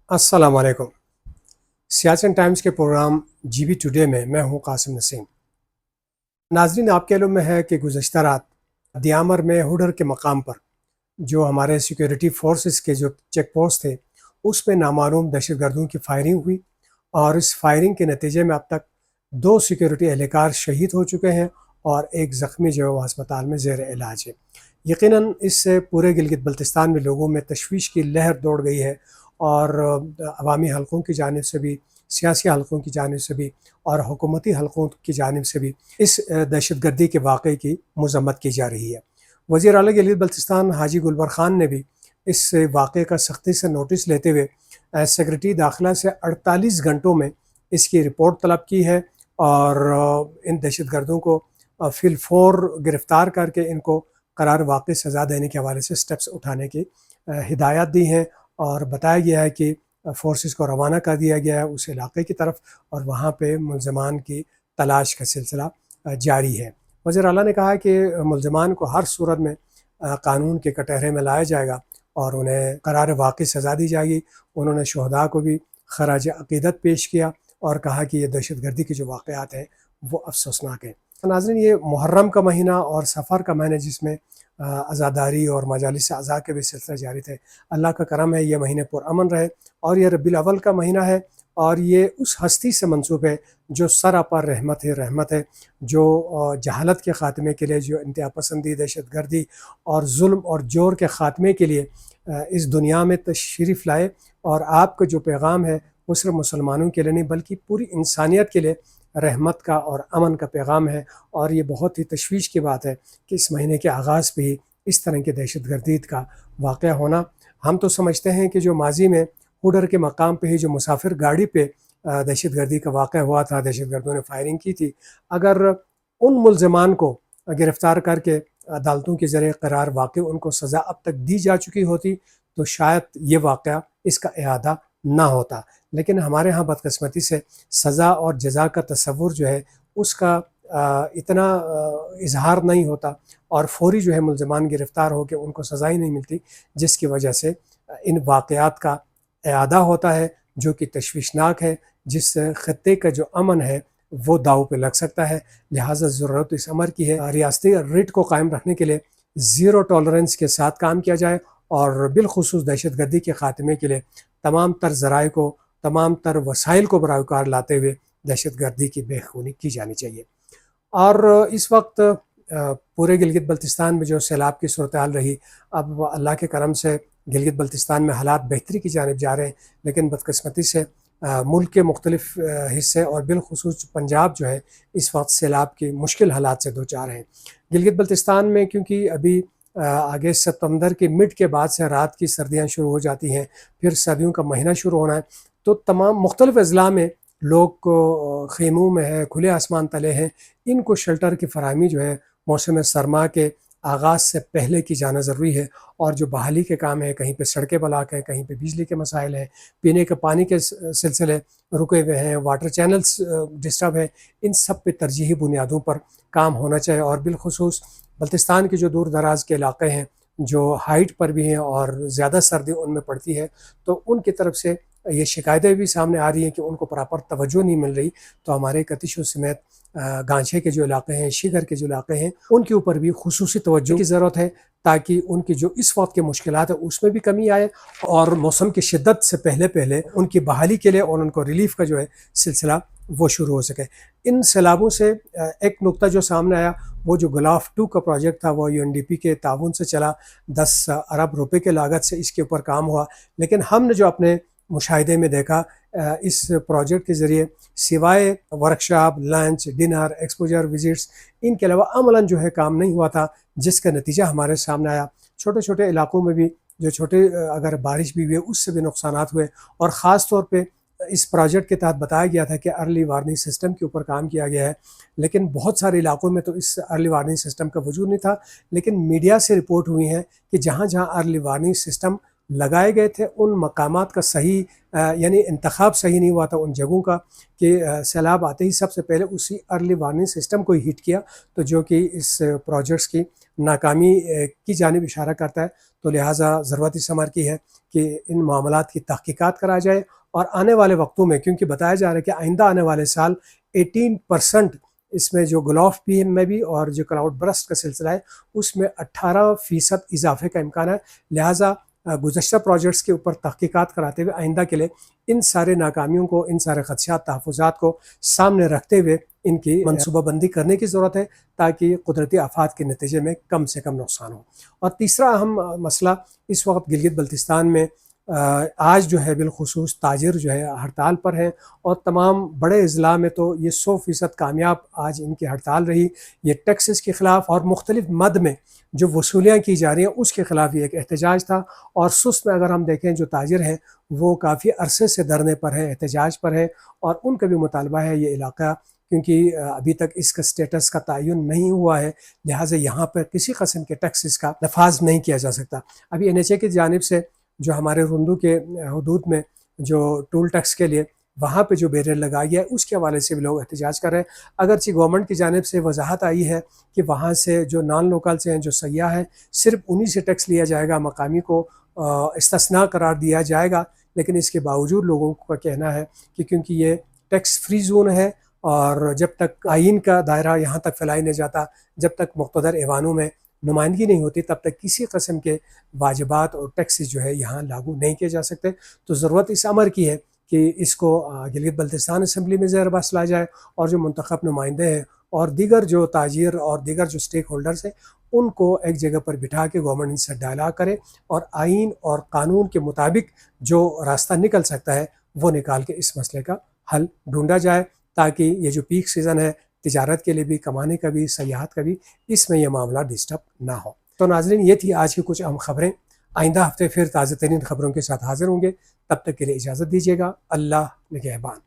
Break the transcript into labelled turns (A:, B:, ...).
A: अस्सलाम वालेकुम। सियासत टाइम्स के प्रोग्राम जीबी टुडे में मैं हूं कासिम नसीम। नाजरीन, आपके इल्म में है कि गुज़श्ता रात दियामर में हुडर के मकाम पर जो हमारे सिक्योरिटी फोर्सेस के जो चेक पोस्ट थे उस पे नामालूम दहशतगर्दों की फायरिंग हुई और इस फायरिंग के नतीजे में अब तक 2 सिक्योरिटी एहलकार शहीद हो चुके हैं और एक ज़ख्मी जो है वो अस्पताल में ज़ेर इलाज है। यकीनन इससे पूरे गिलगित बल्तिस्तान में लोगों में तशवीश की लहर दौड़ गई है और अवामी हलकों की जानिब से भी, सियासी हलकों की जानिब से भी और हुकूमती हलकों की जानिब से भी इस दहशतगर्दी के वाक़े की मज़म्मत की जा रही है। वज़ीर आला गिलगित बल्तिस्तान हाजी गुलबर ख़ान ने भी इस वाक़े का सख्ती से नोटिस लेते हुए सेक्रेटरी दाखिला से 48 घंटों में इसकी रिपोर्ट तलब की है और इन दहशतगर्दों को फिलफौर गिरफ़्तार करके इनको करार वाक़ई सज़ा देने के हवाले से स्टेप्स उठाने की हिदायत दी हैं और बताया गया है कि फोर्सेस को रवाना कर दिया गया है उस इलाके की तरफ और वहाँ पे मुलज़मान की तलाश का सिलसिला जारी है। वज़ीर आला ने कहा है कि मुलज़मान को हर सूरत में कानून के कटहरे में लाया जाएगा और उन्हें करार वाक़ई सज़ा दी जाएगी। उन्होंने शुहदा को भी खराज अक़ीदत पेश किया और कहा कि ये दहशतगर्दी के जो वाक़यात हैं वो अफसोसनाक हैं। नाज़रीन, ये मुहर्रम का महीना और सफ़र का महीना जिसमें अज़ादारी और मजालिस अज़ा के भी सिलसिला जारी थे। अल्लाह का करम है ये महीने पुरअमन रहे और ये रबीउल अव्वल का महीना है और ये उस हस्ती से मंसूब है जो सरापर रहमत है, जो जहालत के ख़ात्मे के लिए, जो इंतहा पसंदी, दहशतगर्दी और जुल्म और जोर के ख़ात्मे के लिए इस दुनिया में तशरीफ़ लाए और आपका जो पैगाम है वो सिर्फ मुसलमानों के लिए नहीं बल्कि पूरी इंसानियत के लिए रहमत का और अमन का पैगाम है। और ये बहुत ही तशवीश की बात है कि इस महीने के आगाज़ पे ही इस तरह की दहशतगर्दी का वाक़या होना। हम तो समझते हैं कि जो माजी में हुडर के मकाम पे ही जो मुसाफिर गाड़ी पे दहशतगर्दी का वाक़या हुआ था, दहशतगर्दों ने फायरिंग की थी, अगर उन मुलज़मान को गिरफ़्तार करके अदालतों के ज़रिए करार वाक़ई उनको सज़ा अब तक दी जा चुकी होती तो शायद ये वाक़या इसका इआदा ना होता। लेकिन हमारे यहाँ बदकिस्मती से सज़ा और जज़ा का तसव्वुर जो है उसका इतना इज़हार नहीं होता और फ़ौरी जो है मुलज़मान गिरफ़्तार होकर उनको सज़ा ही नहीं मिलती, जिसकी वजह से इन वाक़यात का इआदा होता है जो कि तशवीशनाक है, जिस ख़त्ते का जो अमन है वो दाव पे लग सकता है। लिहाजा ज़रूरत इस अमर की है रियासती रिट को कायम रखने के लिए ज़ीरो टॉलरेंस के साथ काम किया जाए और बिलखुसूस दहशतगर्दी के ख़ात्मे के लिए तमाम तर ज़राए को, तमाम तर वसाइल को बराकार लाते हुए दहशतगर्दी की बेखूनी की जानी चाहिए। और इस वक्त पूरे गिलगित बल्तिस्तान में जो सैलाब की सूरत हाल रही, अब अल्लाह के करम से गिलगित बल्तिस्तान में हालात बेहतरी की जानिब जा रहे हैं, लेकिन बदकिस्मती से मुल्क के मुख्तलिफ हिस्से और बिलखुसूस पंजाब जो है इस वक्त सैलाब की मुश्किल हालात से दो चार हैं। गिलगित बल्तिस्तान में क्योंकि अभी आगे सितंबर के मिड के बाद से रात की सर्दियाँ शुरू हो जाती हैं, फिर सर्दियों का महीना शुरू होना है, तो तमाम मुख्तलिफ अज़ला में लोग ख़ेमों में है, खुले आसमान तले हैं, इनको शेल्टर की फराहमी जो है मौसम सरमा के आगाज़ से पहले की जाना ज़रूरी है। और जो बहाली के काम है, कहीं पे सड़कें ब्लॉक हैं, कहीं पे बिजली के मसाइल हैं, पीने के पानी के सिलसिले रुके हुए हैं, वाटर चैनल्स डिस्टर्ब हैं, इन सब पे तरजीही बुनियादों पर काम होना चाहिए। और बिलखुसूस बल्तिस्तान के जो दूर दराज के इलाक़े हैं जो हाइट पर भी हैं और ज़्यादा सर्दी उनमें पड़ती है, तो उनकी तरफ से ये शिकायतें भी सामने आ रही हैं कि उनको प्रॉपर तवज्जो नहीं मिल रही। तो हमारे कतिशो समेत गांछे के जो इलाके हैं, शिगर के जो इलाके हैं, उनके ऊपर भी खुसूसी तवज्जो की ज़रूरत है ताकि उनकी जो इस वक्त के मुश्किलात है उसमें भी कमी आए और मौसम की शिद्दत से पहले पहले उनकी बहाली के लिए और उनको रिलीफ का जो है सिलसिला वो शुरू हो सके। इन सैलाबों से एक नुक्ता जो सामने आया, वो जो गुलाफ 2 का प्रोजेक्ट था वो यूएनडीपी के ताउन से चला, 10 अरब रुपए के लागत से इसके ऊपर काम हुआ। लेकिन हमने जो अपने मुशाहिदे में देखा, इस प्रोजेक्ट के ज़रिए सिवाय workshop, lunch, dinner, exposure visits, इनके अलावा अमलन जो है काम नहीं हुआ था, जिसका नतीजा हमारे सामने आया। छोटे छोटे इलाकों में भी जो छोटे अगर बारिश भी हुई उससे भी नुकसानात हुए और ख़ास तौर पे इस प्रोजेक्ट के तहत बताया गया था कि अर्ली वार्निंग सिस्टम के ऊपर काम किया गया है, लेकिन बहुत सारे इलाकों में तो इस अर्ली वार्निंग सिस्टम का वजूद नहीं था। लेकिन मीडिया से रिपोर्ट हुई है कि जहाँ जहाँ अर्ली वार्निंग सिस्टम लगाए गए थे उन मकामात का सही यानी इंतखाब सही नहीं हुआ था उन जगहों का कि सैलाब आते ही सबसे पहले उसी अर्ली वार्निंग सिस्टम को ही हिट किया, तो जो कि इस प्रोजेक्ट्स की ناکامی کی جانب اشارہ کرتا ہے، تو لہٰذا ضرورت اس امر کی ہے کہ ان معاملات کی تحقیقات کرا جائے، اور آنے والے وقتوں میں، کیونکہ بتایا جا رہا ہے کہ آئندہ آنے والے سال 18% اس میں جو گلف پی ایم میں بھی اور جو کلاؤڈ برسٹ کا سلسلہ ہے اس میں 18% اضافے کا امکان ہے، لہٰذا گزشتہ پروجیکٹس کے اوپر تحقیقات کراتے ہوئے آئندہ کے لیے ان سارے ناکامیوں کو، ان سارے خدشات، تحفظات کو سامنے رکھتے ہوئے ان کی منصوبہ بندی کرنے کی ضرورت ہے تاکہ قدرتی آفات کے نتیجے میں کم سے کم نقصان ہو۔ اور تیسرا اہم مسئلہ اس وقت گلگت بلتستان میں آج جو ہے بالخصوص تاجر جو ہے ہڑتال پر ہیں، اور تمام بڑے اضلاع میں تو یہ 100% کامیاب آج ان کی ہڑتال رہی۔ یہ ٹیکسز کے خلاف اور مختلف مد میں جو وصولیاں کی جا رہی ہیں اس کے خلاف یہ ایک احتجاج تھا، اور سست میں اگر ہم دیکھیں جو تاجر ہیں وہ کافی عرصے سے دھرنے پر ہیں، احتجاج پر ہیں، اور ان کا بھی مطالبہ ہے یہ علاقہ، کیونکہ ابھی تک اس کا سٹیٹس کا تعین نہیں ہوا ہے، لہٰذا یہاں پر کسی قسم کے ٹیکسز کا نفاذ نہیں کیا جا سکتا۔ ابھی NHA کی جانب سے جو ہمارے رندو کے حدود میں جو ٹول ٹیکس کے لیے وہاں پہ جو بیریئر لگائی ہے اس کے حوالے سے بھی لوگ احتجاج کر رہے ہیں، اگرچہ گورنمنٹ کی جانب سے وضاحت آئی ہے کہ وہاں سے جو نان لوکل سے ہیں، جو سیاح ہیں، صرف انہی سے ٹیکس لیا جائے گا، مقامی کو استثناء قرار دیا جائے گا، لیکن اس کے باوجود لوگوں کا کہنا ہے کہ کیونکہ یہ ٹیکس فری زون ہے، اور جب تک آئین کا دائرہ یہاں تک پھیلائی نہیں جاتا، جب تک مقتدر ایوانوں میں نمائندگی نہیں ہوتی، تب تک کسی قسم کے واجبات اور ٹیکسز جو ہے یہاں لاگو نہیں کیے جا سکتے۔ تو ضرورت اس امر کی ہے کہ اس کو گلگت بلتستان اسمبلی میں زیر بحث لایا جائے، اور جو منتخب نمائندے ہیں اور دیگر جو تاجر اور دیگر جو سٹیک ہولڈرز ہیں ان کو ایک جگہ پر بٹھا کے گورنمنٹ ان سے ڈائلاگ کرے، اور آئین اور قانون کے مطابق جو راستہ نکل سکتا ہے وہ نکال کے اس مسئلے کا حل ڈھونڈا جائے، تاکہ یہ جو پیک سیزن ہے تجارت کے لیے بھی، کمانے کا بھی، سیاحت کا بھی، اس میں یہ معاملہ ڈسٹرب نہ ہو۔ تو ناظرین، یہ تھی آج کی کچھ اہم خبریں۔ آئندہ ہفتے پھر تازہ ترین خبروں کے ساتھ حاضر ہوں گے، تب تک کے لیے اجازت دیجیے گا۔ اللہ نگہبان۔